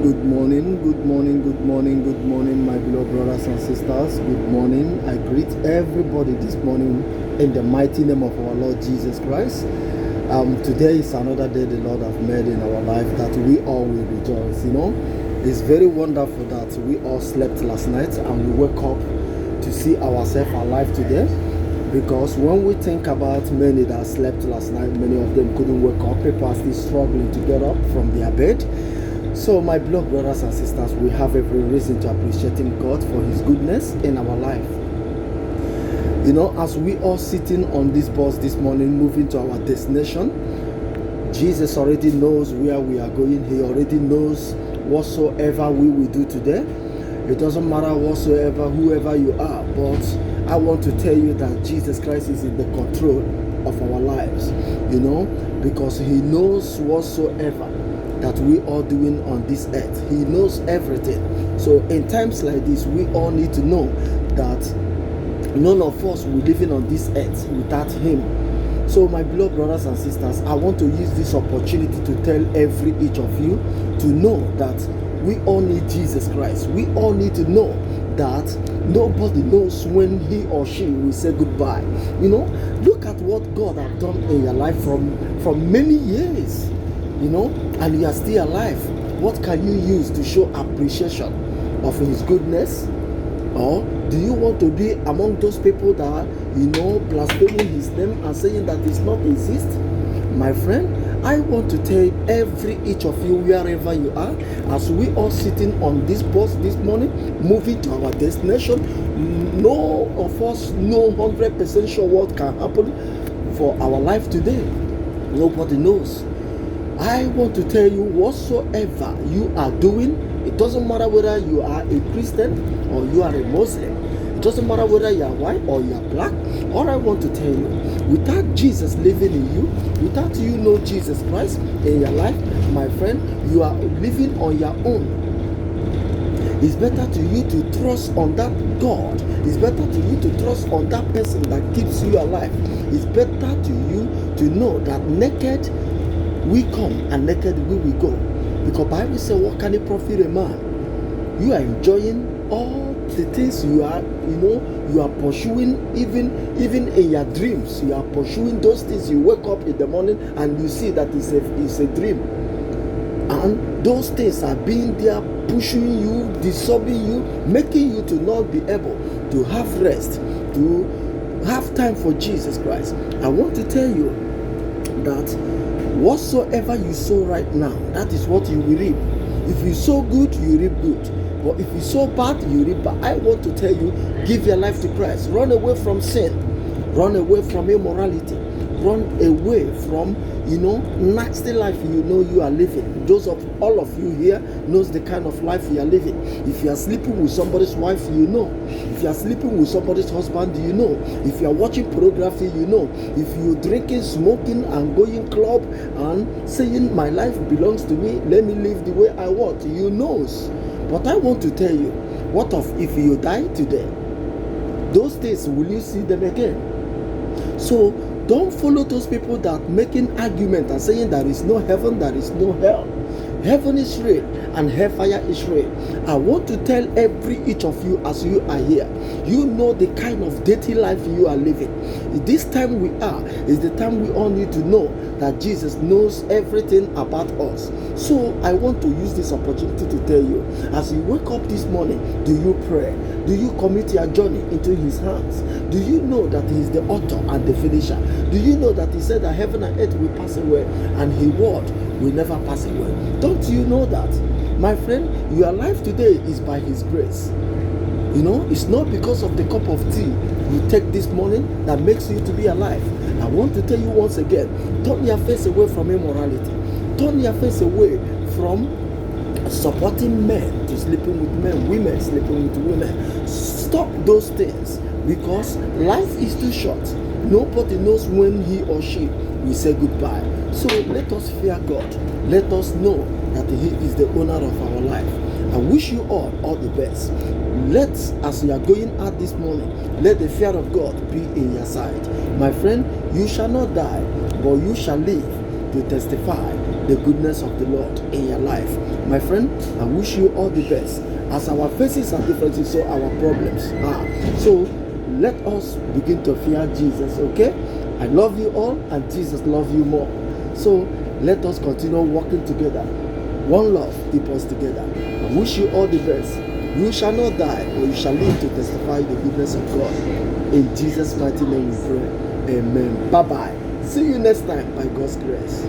Good morning, good morning, good morning, good morning, my beloved brothers and sisters. Good morning. I greet everybody this morning in the mighty name of our Lord Jesus Christ. Today is another day the Lord have made in our life that we all will rejoice. It's very wonderful that we all slept last night and we woke up to see ourselves alive today. Because when we think about many that slept last night, many of them couldn't wake up. People are still struggling to get up from their bed. So my beloved brothers and sisters, we have every reason to appreciate God for His goodness in our life. As we are sitting on this bus this morning, moving to our destination, Jesus already knows where we are going. He already knows whatsoever we will do today. It doesn't matter whatsoever, whoever you are, but I want to tell you that Jesus Christ is in the control of our lives, because He knows whatsoever that we are doing on this earth. He knows everything. So in times like this, we all need to know that none of us will be living on this earth without Him. So my beloved brothers and sisters, I want to use this opportunity to tell each of you to know that we all need Jesus Christ. We all need to know that nobody knows when he or she will say goodbye. Look at what God has done in your life from many years, and you are still alive. What can you use to show appreciation of His goodness? Or do you want to be among those people that blaspheming His name and saying that He not exist? My friend, I want to tell each of you, wherever you are, as we are sitting on this bus this morning, moving to our destination, no of us know 100% sure what can happen for our life today. Nobody knows. I want to tell you, whatsoever you are doing, it doesn't matter whether you are a Christian or you are a Muslim. It doesn't matter whether you are white or you are black. All I want to tell you, without Jesus living in you, without you know Jesus Christ in your life, my friend, you are living on your own. It's better to you to trust on that God. It's better to you to trust on that person that keeps you alive. It's better to you to know that naked we come and naked we will go. Because Bible says, what can it profit a man? You are enjoying all the things you are pursuing, even in your dreams. You are pursuing those things. You wake up in the morning and you see that it's a dream. And those things are being there, pushing you, disturbing you, making you to not be able to have rest, to have time for Jesus Christ. I want to tell you that whatsoever you sow right now, that is what you will reap. If you sow good, you reap good. But if you sow bad, you reap bad. I want to tell you, give your life to Christ. Run away from sin. Run away from immorality. Run away from, nasty life you are living. All of you here knows the kind of life you are living. If you are sleeping with somebody's wife, you know. If you are sleeping with somebody's husband, you know. If you are watching pornography, you know. If you are drinking, smoking, and going club and saying my life belongs to me, let me live the way I want, you knows. But I want to tell you, what if you die today? Those days, will you see them again? So don't follow those people that making argument and saying there is no heaven, there is no hell. Heaven is real and hellfire is real. I want to tell each of you as you are here, you know the kind of dirty life you are living. This time we are is the time we all need to know that Jesus knows everything about us. So I want to use this opportunity to tell you, as you wake up this morning, do you pray? Do you commit your journey into His hands? Do you know that He is the author and the finisher? Do you know that He said that heaven and earth will pass away and His word will never pass away? Don't you know that? My friend, your life today is by His grace. It's not because of the cup of tea you take this morning that makes you to be alive. I want to tell you once again, turn your face away from immorality. Turn your face away from supporting men to sleeping with men, women sleeping with women. Stop those things, because life is too short. Nobody knows when he or she will say goodbye. So let us fear God. Let us know that He is the owner of our life. I wish you all the best. As you are going out this morning, let the fear of God be in your side. My friend, you shall not die, but you shall live to testify the goodness of the Lord in your life. My friend, I wish you all the best. As our faces are different, so our problems are. So let us begin to fear Jesus, okay? I love you all, and Jesus loves you more. So let us continue working together. One love keep us together. I wish you all the best. You shall not die, but you shall live to testify the goodness of God. In Jesus' mighty name we pray. Amen. Bye-bye. See you next time by God's grace.